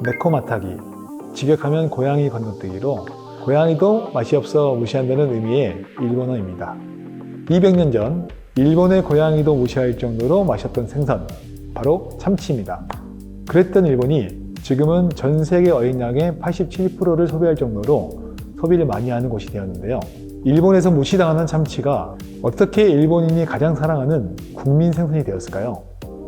매코마타기, 직역하면 고양이 건너뛰기로 고양이도 맛이 없어 무시한다는 의미의 일본어입니다. 200년 전 일본의 고양이도 무시할 정도로 맛있었던 생선, 바로 참치입니다. 그랬던 일본이 지금은 전 세계 어린 양의 87%를 소비할 정도로 소비를 많이 하는 곳이 되었는데요. 일본에서 무시당하는 참치가 어떻게 일본인이 가장 사랑하는 국민 생선이 되었을까요?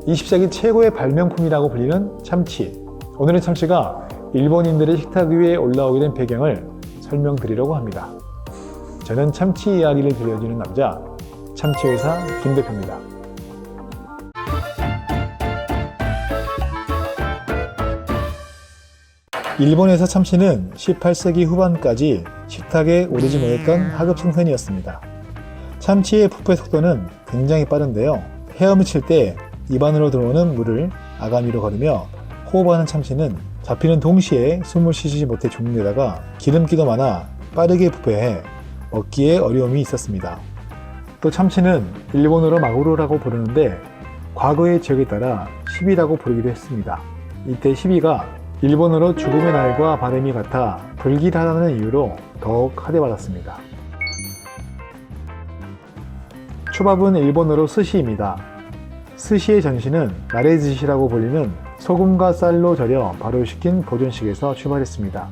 20세기 최고의 발명품이라고 불리는 참치. 오늘은 참치가 일본인들의 식탁 위에 올라오게 된 배경을 설명드리려고 합니다. 저는 참치 이야기를 들려주는 남자, 참치회사 김 대표입니다. 일본에서 참치는 18세기 후반까지 식탁에 오르지 못했던 하급 생선이었습니다. 참치의 부패 속도는 굉장히 빠른데요. 헤엄을 칠 때 입안으로 들어오는 물을 아가미로 거르며 호흡하는 참치는 잡히는 동시에 숨을 쉬지 못해 죽는 데다가 기름기도 많아 빠르게 부패해 먹기에 어려움이 있었습니다. 또 참치는 일본어로 마구로라고 부르는데 과거의 지역에 따라 시비라고 부르기도 했습니다. 이때 시비가 일본어로 죽음의 날과 발음이 같아 불길하다는 이유로 더욱 하대받았습니다. 초밥은 일본어로 스시입니다. 스시의 전신은 나레즈시라고 불리는 소금과 쌀로 절여 바로 식힌 보존식에서 출발했습니다.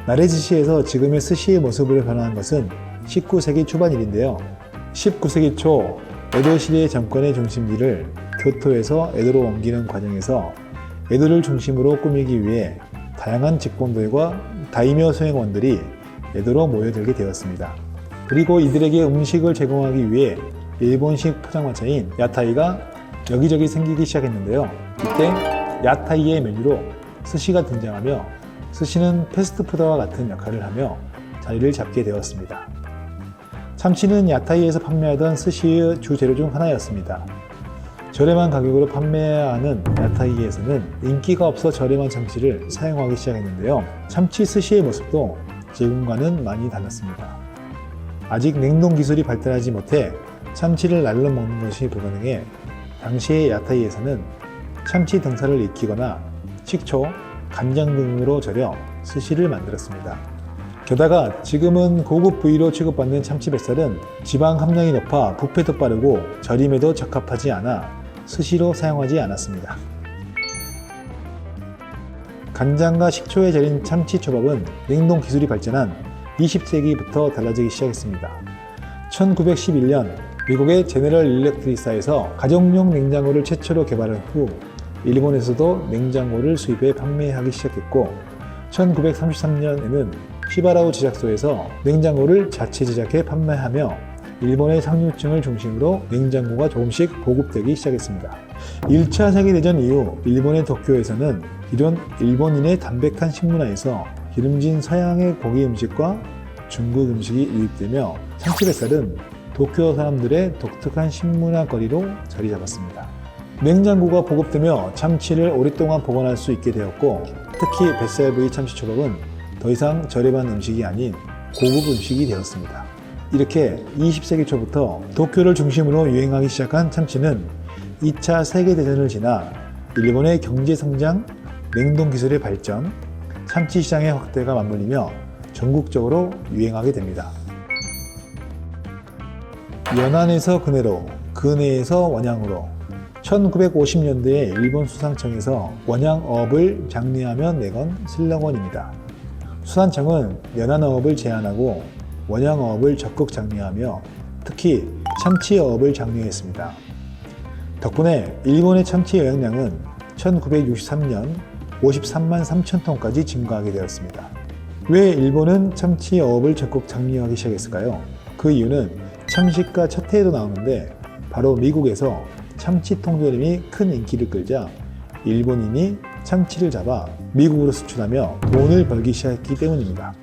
나레즈시에서 지금의 스시의 모습으로 변화한 것은 19세기 초반 일인데요. 19세기 초 에도 시대 정권의 중심지를 교토에서 에도로 옮기는 과정에서 에도를 중심으로 꾸미기 위해 다양한 직공들과 다이묘 소행원들이 에도로 모여들게 되었습니다. 그리고 이들에게 음식을 제공하기 위해 일본식 포장마차인 야타이가 여기저기 생기기 시작했는데요. 이때 야타이의 메뉴로 스시가 등장하며 스시는 패스트푸드와 같은 역할을 하며 자리를 잡게 되었습니다. 참치는 야타이에서 판매하던 스시의 주 재료 중 하나였습니다. 저렴한 가격으로 판매해야 하는 야타이에서는 인기가 없어 저렴한 참치를 사용하기 시작했는데요. 참치 스시의 모습도 지금과는 많이 달랐습니다. 아직 냉동 기술이 발달하지 못해 참치를 날로 먹는 것이 불가능해 당시의 야타이에서는 참치 등살을 익히거나 식초, 간장 등으로 절여 스시를 만들었습니다. 게다가 지금은 고급 부위로 취급받는 참치 뱃살은 지방 함량이 높아 부패도 빠르고 절임에도 적합하지 않아 스시로 사용하지 않았습니다. 간장과 식초에 절인 참치 초밥은 냉동 기술이 발전한 20세기부터 달라지기 시작했습니다. 1911년 미국의 제너럴 일렉트릭사에서 가정용 냉장고를 최초로 개발한 후 일본에서도 냉장고를 수입해 판매하기 시작했고 1933년에는 히바라우 제작소에서 냉장고를 자체 제작해 판매하며 일본의 상류층을 중심으로 냉장고가 조금씩 보급되기 시작했습니다. 1차 세계대전 이후 일본의 도쿄에서는 이런 일본인의 담백한 식문화에서 기름진 서양의 고기 음식과 중국 음식이 유입되며 참치뱃살은 도쿄 사람들의 독특한 식문화거리로 자리 잡았습니다. 냉장고가 보급되며 참치를 오랫동안 보관할 수 있게 되었고 특히 뱃살 부위 참치초밥은 더 이상 저렴한 음식이 아닌 고급 음식이 되었습니다. 이렇게 20세기 초부터 도쿄를 중심으로 유행하기 시작한 참치는 2차 세계대전을 지나 일본의 경제성장, 냉동기술의 발전, 참치 시장의 확대가 맞물리며 전국적으로 유행하게 됩니다. 연안에서 근해로, 근해에서 원양으로 1950년대에 일본 수산청에서 원양어업을 장려하면 내건 슬로건입니다. 수산청은 연안어업을 제한하고 원양어업을 적극 장려하며 특히 참치어업을 장려했습니다. 덕분에 일본의 참치 여행량은 1963년 53만 3천 톤까지 증가하게 되었습니다. 왜 일본은 참치어업을 적극 장려하기 시작했을까요? 그 이유는 참식과 첫해에도 나오는데 바로 미국에서 참치 통조림이 큰 인기를 끌자 일본인이 참치를 잡아 미국으로 수출하며 돈을 벌기 시작했기 때문입니다.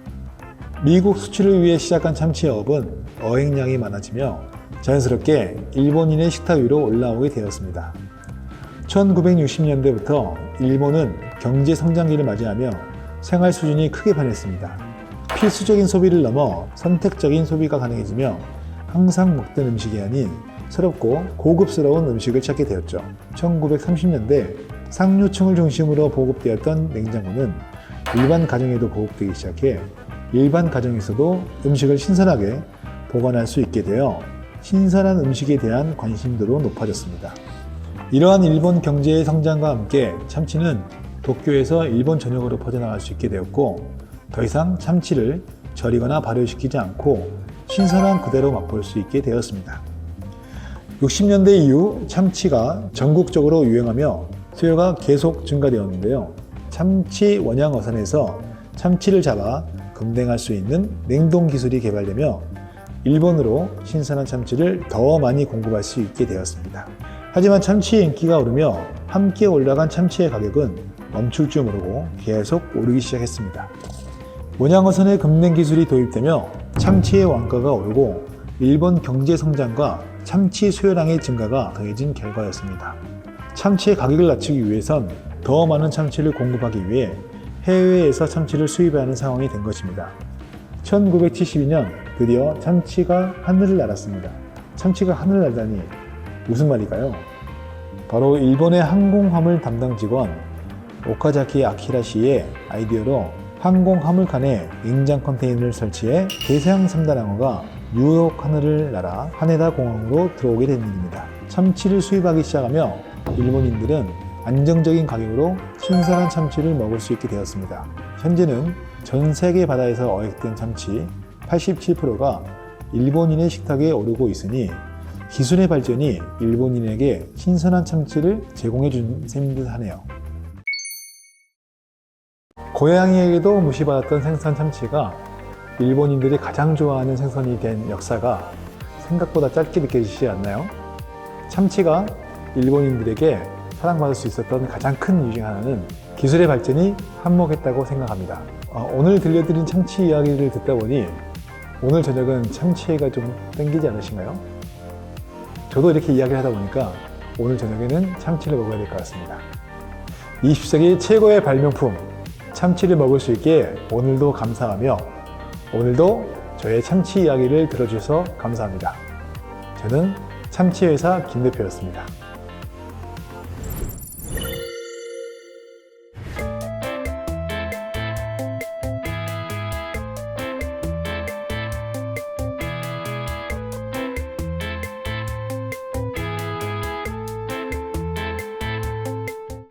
미국 수출을 위해 시작한 참치어업은 어획량이 많아지며 자연스럽게 일본인의 식탁 위로 올라오게 되었습니다. 1960년대부터 일본은 경제 성장기를 맞이하며 생활 수준이 크게 변했습니다. 필수적인 소비를 넘어 선택적인 소비가 가능해지며 항상 먹던 음식이 아닌 새롭고 고급스러운 음식을 찾게 되었죠. 1930년대 상류층을 중심으로 보급되었던 냉장고는 일반 가정에도 보급되기 시작해 일반 가정에서도 음식을 신선하게 보관할 수 있게 되어 신선한 음식에 대한 관심도도 높아졌습니다. 이러한 일본 경제의 성장과 함께 참치는 도쿄에서 일본 전역으로 퍼져나갈 수 있게 되었고, 더 이상 참치를 절이거나 발효시키지 않고 신선한 그대로 맛볼 수 있게 되었습니다. 60년대 이후 참치가 전국적으로 유행하며 수요가 계속 증가되었는데요. 참치 원양 어선에서 참치를 잡아 검냉할 수 있는 냉동 기술이 개발되며 일본으로 신선한 참치를 더 많이 공급할 수 있게 되었습니다. 하지만 참치의 인기가 오르며 함께 올라간 참치의 가격은 멈출 줄 모르고 계속 오르기 시작했습니다. 원양어선의 검냉 기술이 도입되며 참치의 원가가 오르고 일본 경제 성장과 참치 수요량의 증가가 더해진 결과였습니다. 참치의 가격을 낮추기 위해선 더 많은 참치를 공급하기 위해 해외에서 참치를 수입하는 상황이 된 것입니다. 1972년 드디어 참치가 하늘을 날았습니다. 참치가 하늘을 날다니 무슨 말일까요? 바로 일본의 항공화물 담당 직원 오카자키 아키라 씨의 아이디어로 항공 화물칸에 냉장 컨테이너를 설치해 대서양 3단 항어가 뉴욕 하늘을 날아 하네다 공항으로 들어오게 된 일입니다. 참치를 수입하기 시작하며 일본인들은 안정적인 가격으로 신선한 참치를 먹을 수 있게 되었습니다. 현재는 전 세계 바다에서 어획된 참치 87%가 일본인의 식탁에 오르고 있으니 기술의 발전이 일본인에게 신선한 참치를 제공해 준 셈인 듯 하네요. 고양이에게도 무시받았던 생선 참치가 일본인들이 가장 좋아하는 생선이 된 역사가 생각보다 짧게 느껴지지 않나요? 참치가 일본인들에게 사랑받을 수 있었던 가장 큰 이유 중 하나는 기술의 발전이 한몫했다고 생각합니다. 오늘 들려드린 참치 이야기를 듣다 보니 오늘 저녁은 참치회가 좀 땡기지 않으신가요? 저도 이렇게 이야기를 하다 보니까 오늘 저녁에는 참치를 먹어야 될 것 같습니다. 20세기 최고의 발명품 참치를 먹을 수 있게 오늘도 감사하며 오늘도 저의 참치 이야기를 들어주셔서 감사합니다. 저는 참치회사 김 대표였습니다.